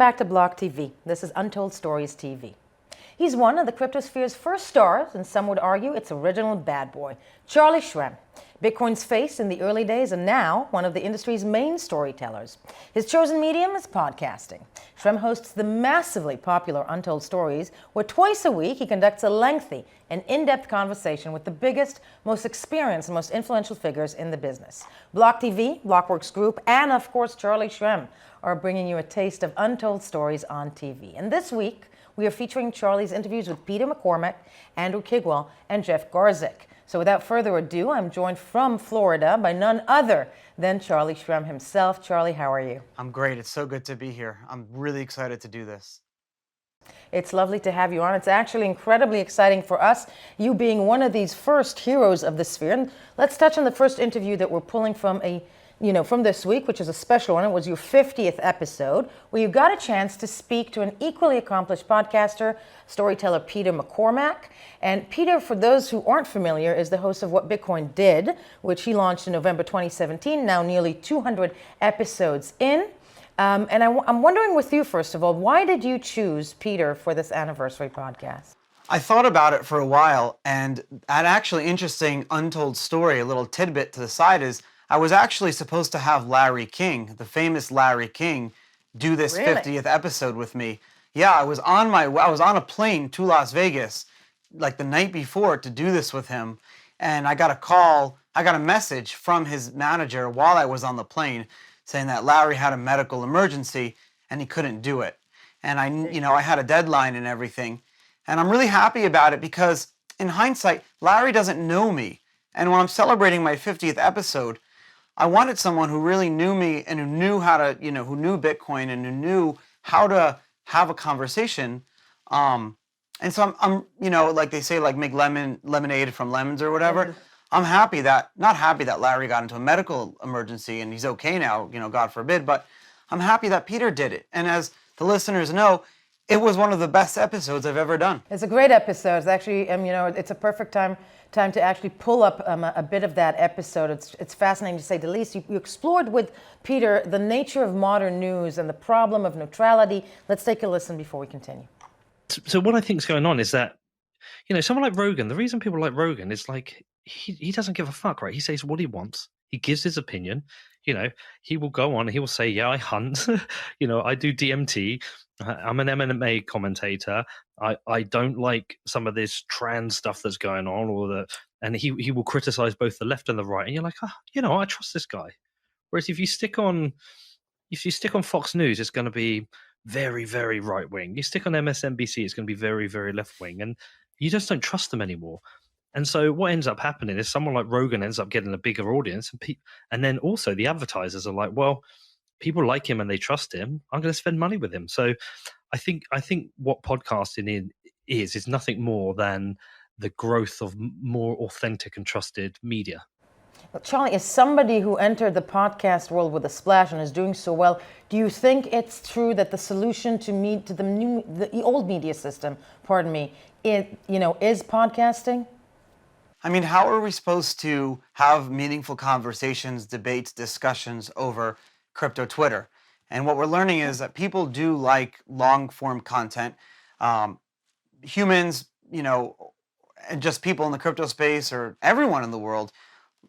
back to BlockTV. This is Untold Stories TV. He's one of the cryptosphere's first stars, and some would argue its original bad boy, Charlie Shrem, Bitcoin's face in the early days and now one of the industry's main storytellers. His chosen medium is podcasting. Shrem hosts the massively popular Untold Stories, where twice a week he conducts a lengthy and in-depth conversation with the biggest, most experienced, and most influential figures in the business. BlockTV, BlockWorks Group, and of course Charlie Shrem are bringing you a taste of Untold Stories on TV. And this week, we are featuring Charlie's interviews with Peter McCormack, Andrew Kiguel, and Jeff Garzik. So without further ado, I'm joined from Florida by none other than Charlie Shrem himself. Charlie, how are you? I'm great. It's so good to be here. I'm really excited to do this. It's lovely to have you on. It's actually incredibly exciting for us, you being one of these first heroes of the sphere. And let's touch on the first interview that we're pulling from from this week, which is a special one. It was your 50th episode, where you got a chance to speak to an equally accomplished podcaster, storyteller Peter McCormack. And Peter, for those who aren't familiar, is the host of What Bitcoin Did, which he launched in November 2017, now nearly 200 episodes in. And I'm wondering with you, first of all, why did you choose Peter for this anniversary podcast? I thought about it for a while, and an actually interesting untold story, a little tidbit to the side is, I was actually supposed to have Larry King, the famous Larry King, do this 50th episode with me. Yeah, I was on a plane to Las Vegas like the night before to do this with him, and I got a message from his manager while I was on the plane saying that Larry had a medical emergency and he couldn't do it. And I had a deadline and everything. And I'm really happy about it because in hindsight, Larry doesn't know me. And when I'm celebrating my 50th episode, I wanted someone who really knew me and who knew how to, who knew Bitcoin and who knew how to have a conversation. And so I'm like they say, like make lemonade from lemons or whatever. I'm not happy that Larry got into a medical emergency and he's okay now, God forbid, but I'm happy that Peter did it. And as the listeners know, it was one of the best episodes I've ever done. It's a great episode. It's actually, it's a perfect time to actually pull up a bit of that episode. It's fascinating to say the least. You explored with Peter the nature of modern news and the problem of neutrality. Let's take a listen before we continue. So what I think is going on is that, someone like Rogan, the reason people like Rogan is like, he doesn't give a fuck, right? He says what he wants. He gives his opinion. He will go on. He will say, yeah, I hunt. I do DMT. I'm an MMA commentator. I don't like some of this trans stuff that's going on, and he will criticize both the left and the right. And you're like, I trust this guy. Whereas if you stick on Fox News, it's going to be very, very right wing. You stick on MSNBC, it's going to be very, very left wing, and you just don't trust them anymore. And so what ends up happening is someone like Rogan ends up getting a bigger audience, and then also the advertisers are like, well, people like him and they trust him. I'm going to spend money with him. So I think what podcasting is nothing more than the growth of more authentic and trusted media. Well, Charlie, as somebody who entered the podcast world with a splash and is doing so well, do you think it's true that the solution to the old media system, is podcasting? I mean, how are we supposed to have meaningful conversations, debates, discussions over crypto Twitter? And what we're learning is that people do like long-form content. Humans, and just people in the crypto space or everyone in the world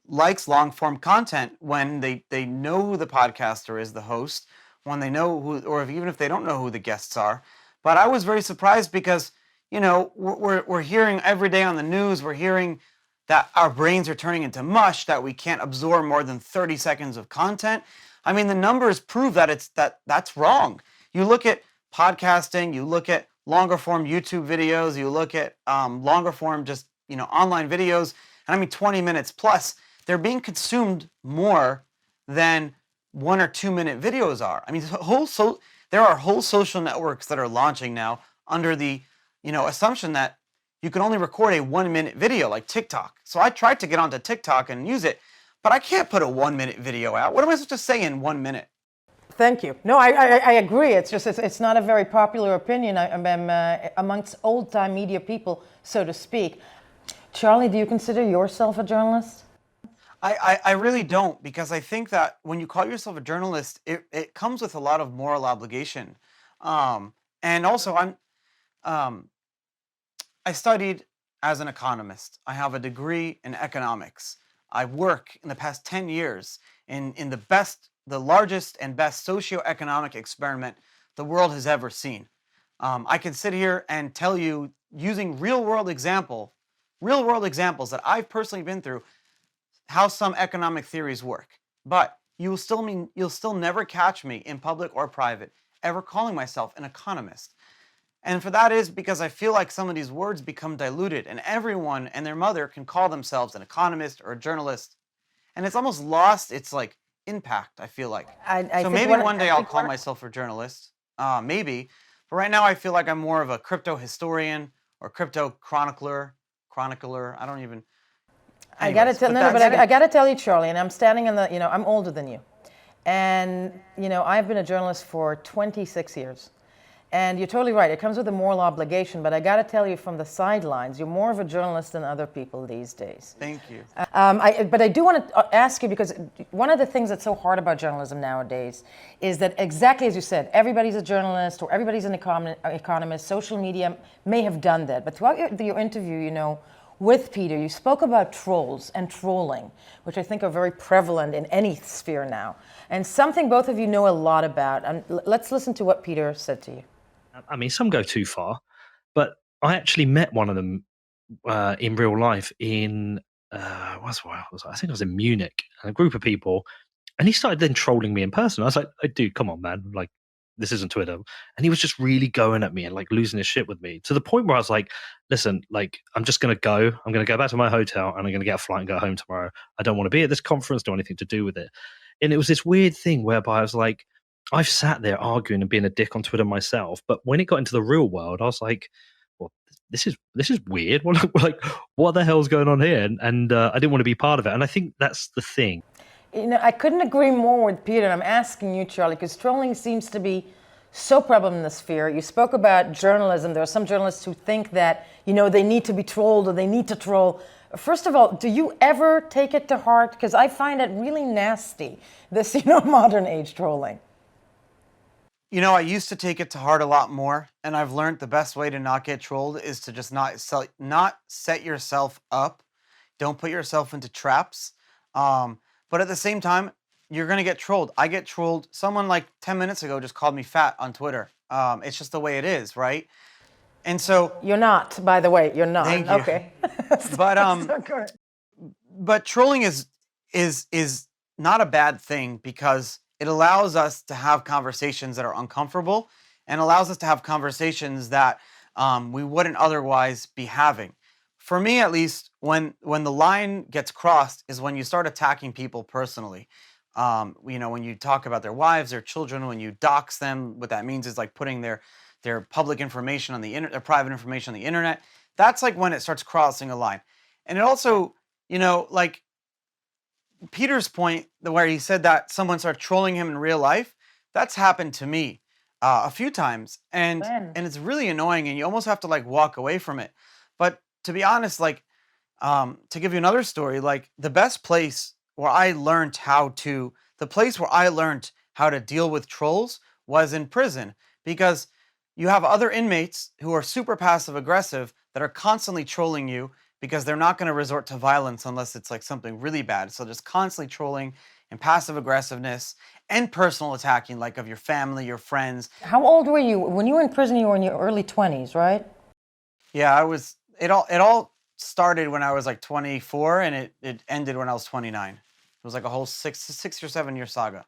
likes long-form content when they know who the podcaster is, the host, when they know who, or even if they don't know who the guests are. But I was very surprised because, we're hearing every day on the news, we're hearing that our brains are turning into mush, that we can't absorb more than 30 seconds of content. I mean, the numbers prove that that's wrong. You look at podcasting, you look at longer form YouTube videos, you look at longer form just, online videos, and I mean 20 minutes plus, they're being consumed more than 1 or 2 minute videos are. I mean, there are whole social networks that are launching now under the, assumption that you can only record a 1 minute video like TikTok. So I tried to get onto TikTok and use it, but I can't put a 1 minute video out. What am I supposed to say in 1 minute? Thank you. No, I agree. It's not a very popular opinion amongst old-time media people, so to speak. Charlie, do you consider yourself a journalist? I really don't, because I think that when you call yourself a journalist, it comes with a lot of moral obligation. And also, um, I studied as an economist. I have a degree in economics. I work in the past 10 years in the largest and best socioeconomic experiment the world has ever seen. I can sit here and tell you using real world examples that I've personally been through, how some economic theories work. But you'll still never catch me in public or private ever calling myself an economist. And for that is because I feel like some of these words become diluted and everyone and their mother can call themselves an economist or a journalist. And it's almost lost its like impact, I feel like. So maybe one day I'll call myself a journalist. Maybe. But right now I feel like I'm more of a crypto historian or crypto chronicler. I don't even. I gotta tell, I gotta tell you, Charlie, and I'm standing in the, I'm older than you. And, I've been a journalist for 26 years. And you're totally right. It comes with a moral obligation, but I got to tell you from the sidelines, you're more of a journalist than other people these days. Thank you. But I do want to ask you, because one of the things that's so hard about journalism nowadays is that, exactly as you said, everybody's a journalist or everybody's an economist. Social media may have done that. But throughout your interview, with Peter, you spoke about trolls and trolling, which I think are very prevalent in any sphere now, and something both of you know a lot about. And let's listen to what Peter said to you. I mean, some go too far, but I actually met one of them in real life in I think I was in Munich, and a group of people, and he started then trolling me in person. I was like, "Oh, dude, come on, man! Like, this isn't Twitter." And he was just really going at me and like losing his shit with me, to the point where I was like, "Listen, like, I'm just gonna go. I'm gonna go back to my hotel, and I'm gonna get a flight and go home tomorrow. I don't want to be at this conference, don't want anything to do with it." And it was this weird thing whereby I was like, I've sat there arguing and being a dick on Twitter myself, but when it got into the real world, I was like, "Well, this is weird. What the hell's going on here?" And I didn't want to be part of it. And I think that's the thing. I couldn't agree more with Peter. And I'm asking you, Charlie, because trolling seems to be so prevalent in the sphere. You spoke about journalism. There are some journalists who think that they need to be trolled or they need to troll. First of all, do you ever take it to heart? Because I find it really nasty, this modern age trolling. I used to take it to heart a lot more, and I've learned the best way to not get trolled is to just not set yourself up. Don't put yourself into traps. But at the same time, you're going to get trolled. I get trolled. Someone like 10 minutes ago just called me fat on Twitter. It's just the way it is, right? And so... You're not, by the way. You're not. Thank you. Okay. But trolling is not a bad thing, because it allows us to have conversations that are uncomfortable and allows us to have conversations that we wouldn't otherwise be having. For me, at least, when the line gets crossed is when you start attacking people personally. When you talk about their wives, their children, when you dox them, what that means is like putting their public information on the internet, their private information on the internet. That's like when it starts crossing a line. And it also, like Peter's point, where he said that someone started trolling him in real life, that's happened to me a few times, and it's really annoying, and you almost have to like walk away from it. But to be honest, like to give you another story, like the place where I learned how to deal with trolls was in prison, because you have other inmates who are super passive aggressive that are constantly trolling you, because they're not going to resort to violence unless it's like something really bad. So just constantly trolling and passive aggressiveness and personal attacking, like of your family, your friends. How old were you? When you were in prison, you were in your early 20s, right? Yeah, I was. It all started when I was like 24, and it ended when I was 29. It was like a whole 6 or 7 year saga.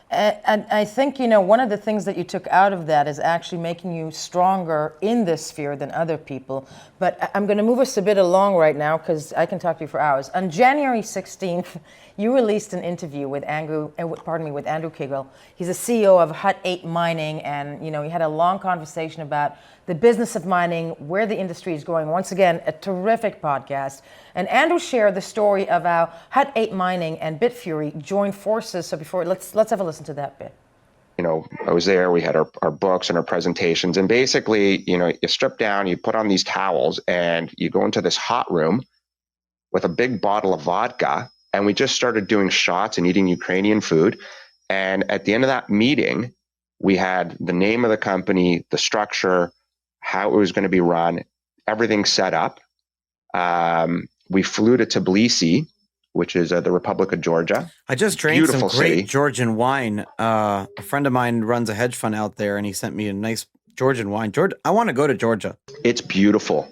And I think, one of the things that you took out of that is actually making you stronger in this sphere than other people. But I'm going to move us a bit along right now, because I can talk to you for hours. On January 16th, you released an interview with Andrew Kiguel. He's the CEO of Hut 8 Mining, and, you had a long conversation about the business of mining, where the industry is going. Once again, a terrific podcast. And Andrew shared the story of how Hut 8 Mining and Bitfury joined forces. So let's have a listen to that bit. I was there, we had our books and our presentations, and basically, you strip down, you put on these towels, and you go into this hot room with a big bottle of vodka, and we just started doing shots and eating Ukrainian food. And at the end of that meeting, We had the name of the company, the structure, how it was going to be run, everything set up. We flew to Tbilisi, which is the Republic of Georgia. I just drank Beautiful some great city. Georgian wine. A friend of mine runs a hedge fund out there, and he sent me a nice Georgian wine. I want to go to Georgia. It's beautiful.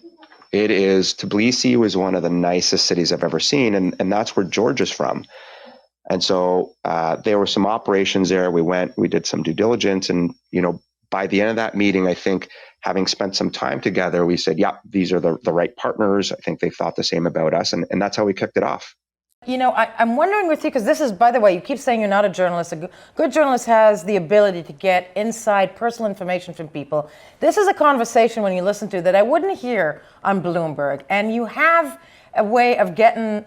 It is. Tbilisi was one of the nicest cities I've ever seen, and that's where Georgia's from. And so there were some operations there. We did some due diligence, and by the end of that meeting, I think having spent some time together, we said, yeah, these are the right partners. I think they thought the same about us, and that's how we kicked it off. I'm wondering with you, because this is, by the way, you keep saying you're not a journalist. A good journalist has the ability to get inside personal information from people. This is a conversation when you listen to that I wouldn't hear on Bloomberg. And you have a way of getting,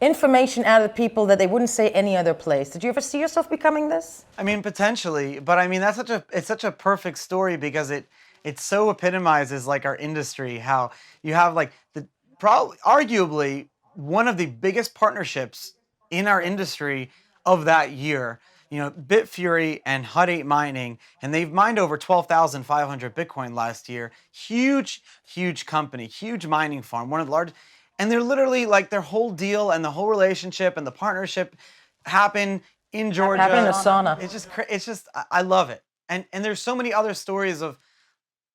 information out of people that they wouldn't say any other place. Did you ever see yourself becoming this? I mean, potentially, but I mean, it's such a perfect story because it so epitomizes like our industry, how you have like arguably one of the biggest partnerships in our industry of that year, Bitfury and Hut 8 Mining, and they've mined over 12,500 Bitcoin last year. Huge, huge company, huge mining farm, one of the largest. And they're literally like their whole deal and the whole relationship and the partnership happened in Georgia. Happened in a sauna. It's just, I love it. And there's so many other stories of,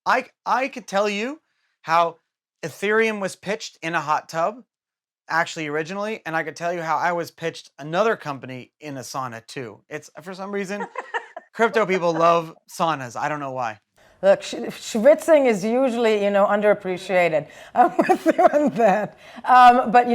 I could tell you how Ethereum was pitched in a hot tub, actually originally, and I could tell you how I was pitched another company in a sauna too. It's, for some reason, crypto people love saunas. I don't know why. Look, schwitzing is usually, underappreciated. I'm with you on that. But,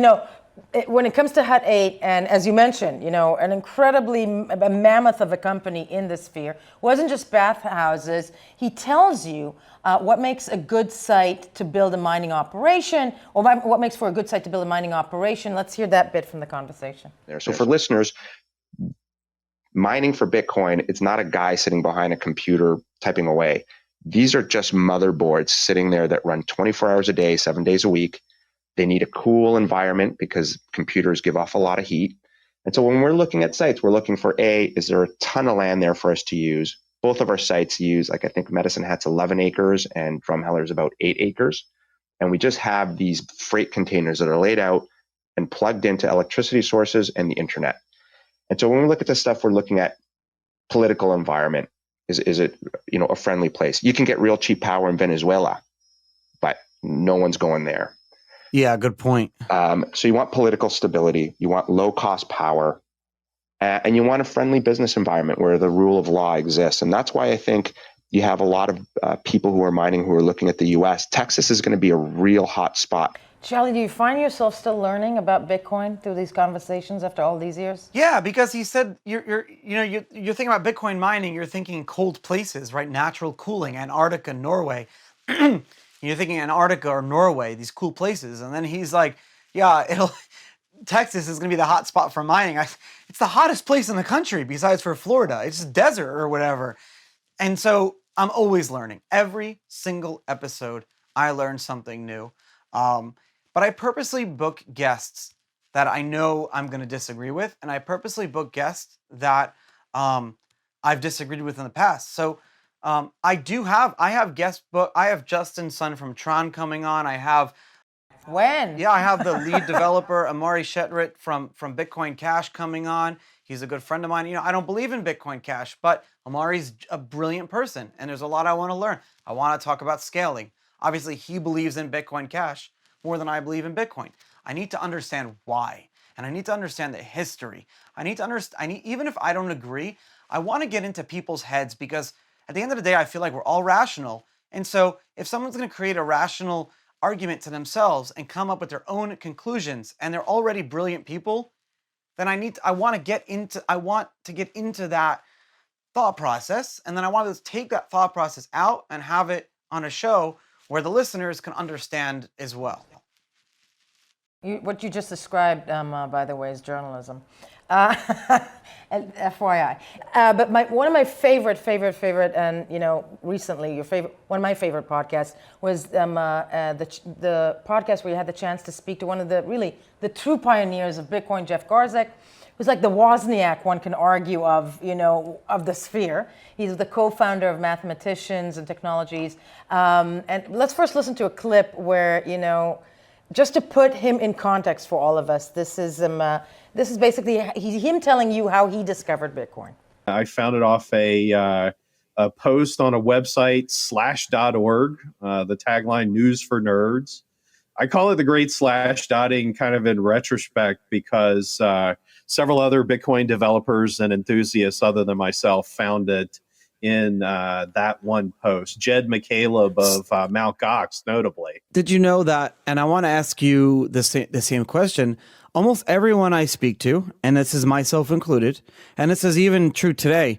when it comes to Hut 8, and as you mentioned, an incredibly a mammoth of a company in this sphere, wasn't just bathhouses. He tells you what makes a good site to build a mining operation, or what makes for a good site to build a mining operation. Let's hear that bit from the conversation. So for listeners, mining for Bitcoin, it's not a guy sitting behind a computer typing away. These are just motherboards sitting there that run 24 hours a day, 7 days a week. They need a cool environment because computers give off a lot of heat. And so when we're looking at sites, we're looking for is there a ton of land there for us to use? Both of our sites use, I think Medicine Hat's 11 acres and Drumheller's about 8 acres. And we just have these freight containers that are laid out and plugged into electricity sources and the internet. And so when we look at this stuff, we're looking at political environment. Is it a friendly place? You can get real cheap power in Venezuela, but no one's going there. Yeah, good point. So you want political stability, you want low cost power, and you want a friendly business environment where the rule of law exists. And that's why I think you have a lot of people who are mining who are looking at the U.S. Texas is going to be a real hot spot. Charlie, do you find yourself still learning about Bitcoin through these conversations after all these years? Yeah, because he said you're thinking about Bitcoin mining, you're thinking cold places, right? Natural cooling, Antarctica, Norway. You're thinking Antarctica or Norway, these cool places, and then he's like, yeah, Texas is going to be the hot spot for mining. It's the hottest place in the country besides for Florida. It's just desert or whatever. And so I'm always learning. Every single episode, I learn something new. But I purposely book guests that I know I'm going to disagree with, and I purposely book guests that I've disagreed with in the past. So I have guest book. I have Justin Sun from Tron coming on. I have I have the lead developer Amari Shetrit from Bitcoin Cash coming on. He's a good friend of mine. I don't believe in Bitcoin Cash, but Amari's a brilliant person, and there's a lot I want to learn. I want to talk about scaling. Obviously, he believes in Bitcoin Cash more than I believe in Bitcoin. I need to understand why, and I need to understand the history. I need to understand. Even if I don't agree, I want to get into people's heads because at the end of the day, I feel like we're all rational. And so if someone's going to create a rational argument to themselves and come up with their own conclusions, and they're already brilliant people, then I want to get into that thought process, and then I want to take that thought process out and have it on a show where the listeners can understand as well. What you just described, by the way, is journalism. FYI. But one of my favorite, and recently one of my favorite podcasts was the podcast where you had the chance to speak to one of the true pioneers of Bitcoin, Jeff Garzik, who's like the Wozniak, one can argue, of, of the sphere. He's the co-founder of Mathematicians and Technologies. And let's first listen to a clip where, just to put him in context for all of us, this is basically him telling you how he discovered Bitcoin. I found it off a post on a website, slash.org, the tagline, News for Nerds. I call it the great slash dotting kind of in retrospect because several other Bitcoin developers and enthusiasts other than myself found it in that one post. Jed McCaleb of Mt. Gox, notably. Did you know that, and I want to ask you the same question, almost everyone I speak to, and this is myself included, and this is even true today,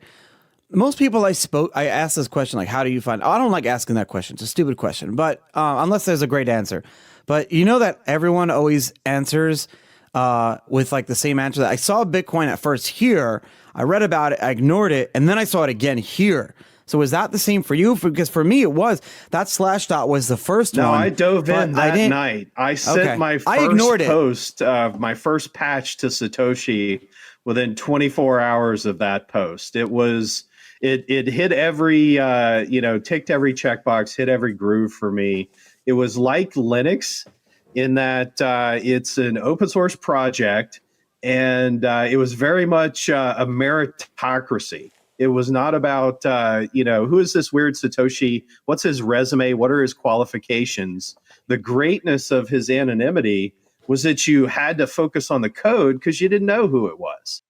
most people I ask this question, like, how do you find, I don't like asking that question. It's a stupid question, but unless there's a great answer. But you know that everyone always answers with like the same answer. That I saw Bitcoin at first here, I read about it, I ignored it, and then I saw it again here. So was that the same for you? Because for me, it was. That slash dot was the first one. No, I dove in that night. I sent my first post, my first patch to Satoshi within 24 hours of that post. It was, it hit every, ticked every checkbox, hit every groove for me. It was like Linux in that it's an open source project, and it was very much a meritocracy. It was not about, who is this weird Satoshi? What's his resume? What are his qualifications? The greatness of his anonymity was that you had to focus on the code because you didn't know who it was.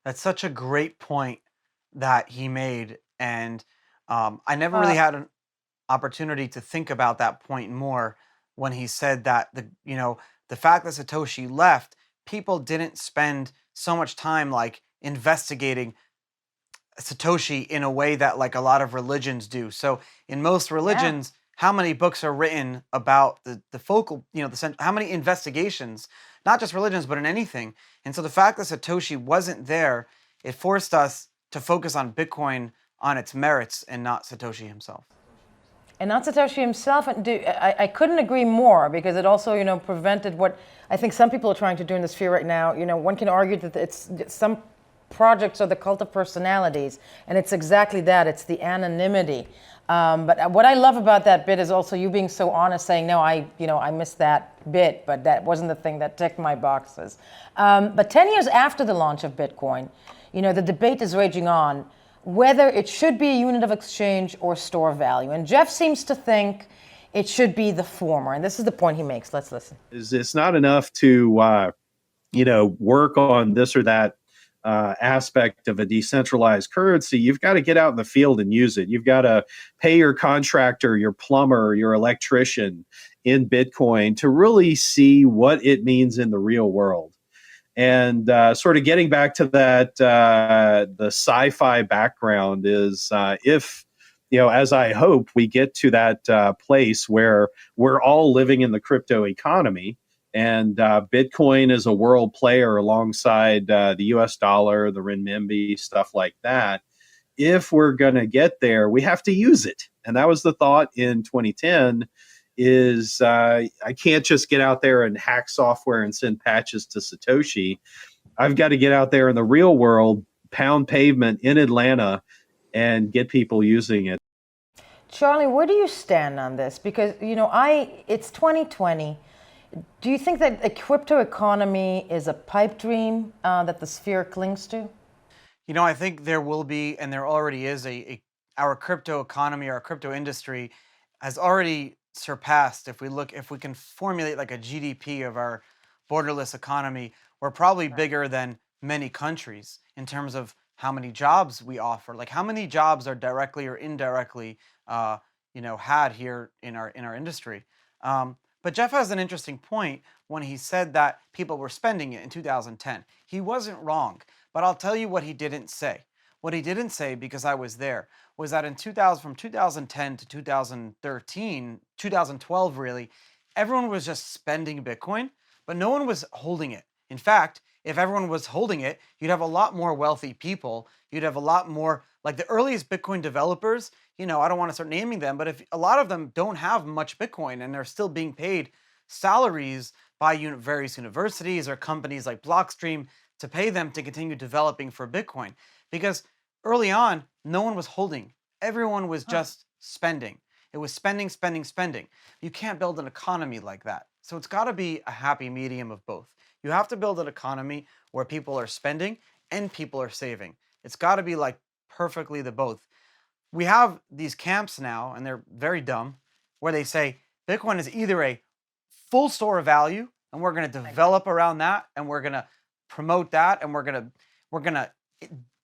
That's such a great point that he made. And I never really had an opportunity to think about that point more when he said that the fact that Satoshi left, people didn't spend so much time like investigating Satoshi in a way that like a lot of religions do. So in most religions, how many books are written about the focal, how many investigations, not just religions, but in anything. And so the fact that Satoshi wasn't there, it forced us to focus on Bitcoin on its merits and not Satoshi himself. And not Satoshi himself. And I couldn't agree more, because it also, prevented what I think some people are trying to do in the sphere right now. One can argue that it's some projects are the cult of personalities, and it's exactly that. It's the anonymity. But what I love about that bit is also you being so honest, saying, no, I missed that bit, but that wasn't the thing that ticked my boxes. But 10 years after the launch of Bitcoin, the debate is raging on whether it should be a unit of exchange or store value. And Jeff seems to think it should be the former. And this is the point he makes. Let's listen. It's not enough to, work on this or that aspect of a decentralized currency. You've got to get out in the field and use it. You've got to pay your contractor, your plumber, your electrician in Bitcoin to really see what it means in the real world. And sort of getting back to that, the sci-fi background is if, as I hope we get to that place where we're all living in the crypto economy, and Bitcoin is a world player alongside the US dollar, the renminbi, stuff like that. If we're going to get there, we have to use it. And that was the thought in 2010 is I can't just get out there and hack software and send patches to Satoshi. I've got to get out there in the real world, pound pavement in Atlanta, and get people using it. Charlie, where do you stand on this? Because, it's 2020. Do you think that a crypto economy is a pipe dream that the sphere clings to? I think there will be, and there already is, our crypto economy, our crypto industry has already surpassed, if we can formulate like a GDP of our borderless economy, we're probably bigger than many countries in terms of how many jobs we offer. Like how many jobs are directly or indirectly had here in our industry. But Jeff has an interesting point when he said that people were spending it in 2010. He wasn't wrong, but I'll tell you what he didn't say. What he didn't say, because I was there, was that from 2010 to 2013, 2012 really, everyone was just spending Bitcoin, but no one was holding it. In fact, if everyone was holding it, you'd have a lot more wealthy people. You'd have a lot more, like the earliest Bitcoin developers, I don't want to start naming them, but if a lot of them don't have much Bitcoin and they're still being paid salaries by various universities or companies like Blockstream to pay them to continue developing for Bitcoin. Because early on, no one was holding. Everyone was just spending. It was spending, spending, spending. You can't build an economy like that. So it's got to be a happy medium of both. You have to build an economy where people are spending and people are saving. It's got to be like perfectly the both. We have these camps now, and they're very dumb, where they say Bitcoin is either a full store of value, and we're going to develop around that, and we're going to promote that, and we're going to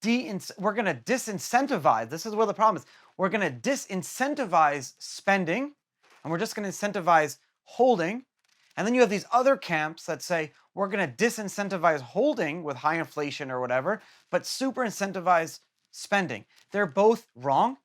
disincentivize. This is where the problem is. We're going to disincentivize spending, and we're just going to incentivize holding. And then you have these other camps that say we're going to disincentivize holding with high inflation or whatever, but super incentivize spending. They're both wrong.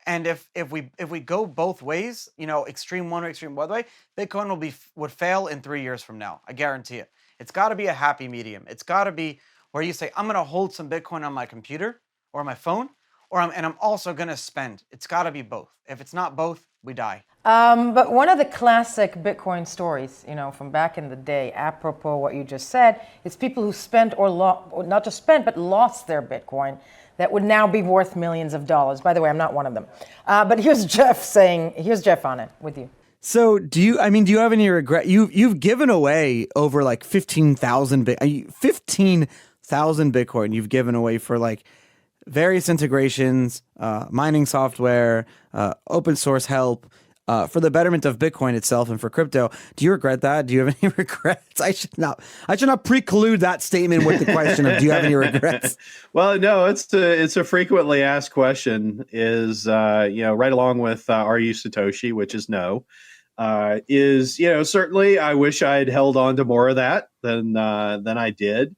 And if we go both ways, extreme one or extreme other way, Bitcoin would fail in 3 years from now. I guarantee it. It's got to be a happy medium. It's got to be where you say, I'm going to hold some Bitcoin on my computer or my phone, and I'm also going to spend. It's got to be both. If it's not both, we die. But one of the classic Bitcoin stories, from back in the day, apropos what you just said, is people who spent or not just spent, but lost their Bitcoin that would now be worth millions of dollars. By the way, I'm not one of them. But here's Jeff on it with you. So do you have any regret? You've given away over like 15,000 Bitcoin you've given away for like various integrations, mining software, open source help, for the betterment of Bitcoin itself and for crypto. Do you regret that? Do you have any regrets? I should not preclude that statement with the question of do you have any regrets? Well, no, it's a frequently asked question is, right along with are you Satoshi, which is no, certainly I wish I'd held on to more of that than I did.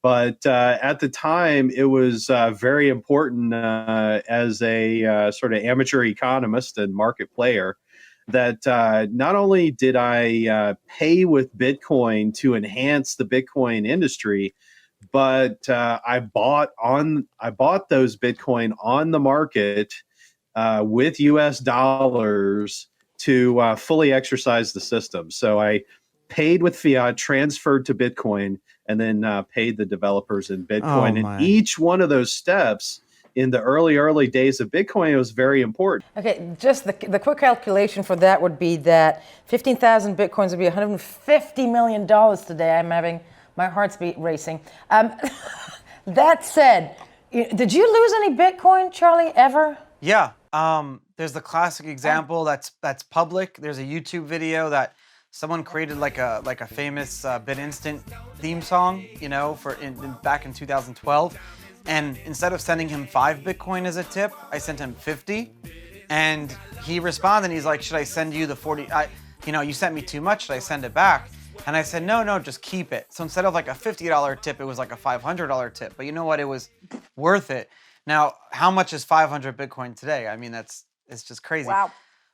But at the time, it was very important as a sort of amateur economist and market player that not only did I pay with Bitcoin to enhance the Bitcoin industry, but I bought those Bitcoin on the market with US dollars to fully exercise the system. So I paid with fiat, transferred to Bitcoin, and then paid the developers in Bitcoin. And each one of those steps in the early days of Bitcoin, it was very important. Okay, just the quick calculation for that would be that 15,000 Bitcoins would be $150 million today. I'm having my heart's beat racing. That said, did you lose any Bitcoin, Charlie, ever? Yeah. There's the classic example that's public. There's a YouTube video that someone created like a famous BitInstant theme song, back in 2012. And instead of sending him 5 Bitcoin as a tip, I sent him 50. And he responded, he's like, should I send you the 40? You sent me too much, should I send it back? And I said, no, just keep it. So instead of like a $50 tip, it was like a $500 tip. But you know what? It was worth it. Now, how much is 500 Bitcoin today? I mean, it's just crazy. Wow.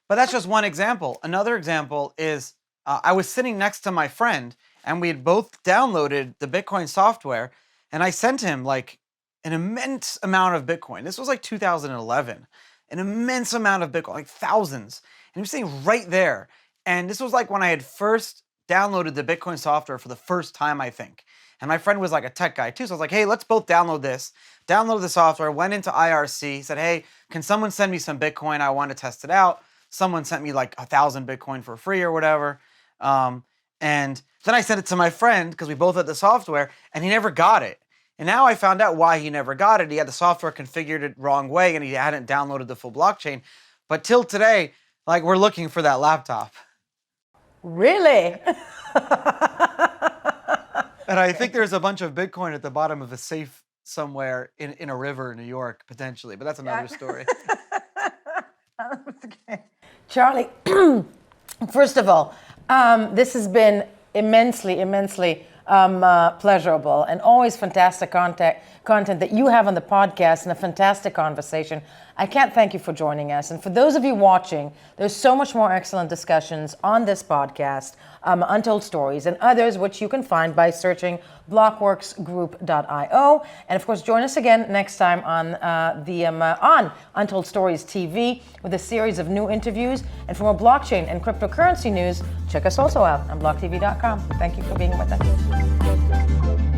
But that's just one example. Another example is I was sitting next to my friend, and we had both downloaded the Bitcoin software, and I sent him like an immense amount of Bitcoin. This was like 2011, an immense amount of Bitcoin, like thousands. And he was sitting right there. And this was like when I had first downloaded the Bitcoin software for the first time, I think. And my friend was like a tech guy too. So I was like, hey, let's both download this. Downloaded the software, went into IRC, said, hey, can someone send me some Bitcoin? I want to test it out. Someone sent me like 1,000 Bitcoin for free or whatever. And then I sent it to my friend because we both had the software, and he never got it. And now I found out why he never got it. He had the software configured it wrong way, and he hadn't downloaded the full blockchain. But till today, like, we're looking for that laptop. Really? And I think there's a bunch of Bitcoin at the bottom of a safe somewhere in a river in New York, potentially. But that's another story. Okay. Charlie, first of all, this has been immensely pleasurable and always fantastic content that you have on the podcast and a fantastic conversation. I can't thank you for joining us. And for those of you watching, there's so much more excellent discussions on this podcast, Untold Stories, and others which you can find by searching BlockWorksGroup.io. And of course, join us again next time on on Untold Stories TV with a series of new interviews. And for more blockchain and cryptocurrency news, check us also out on BlockTV.com. Thank you for being with us.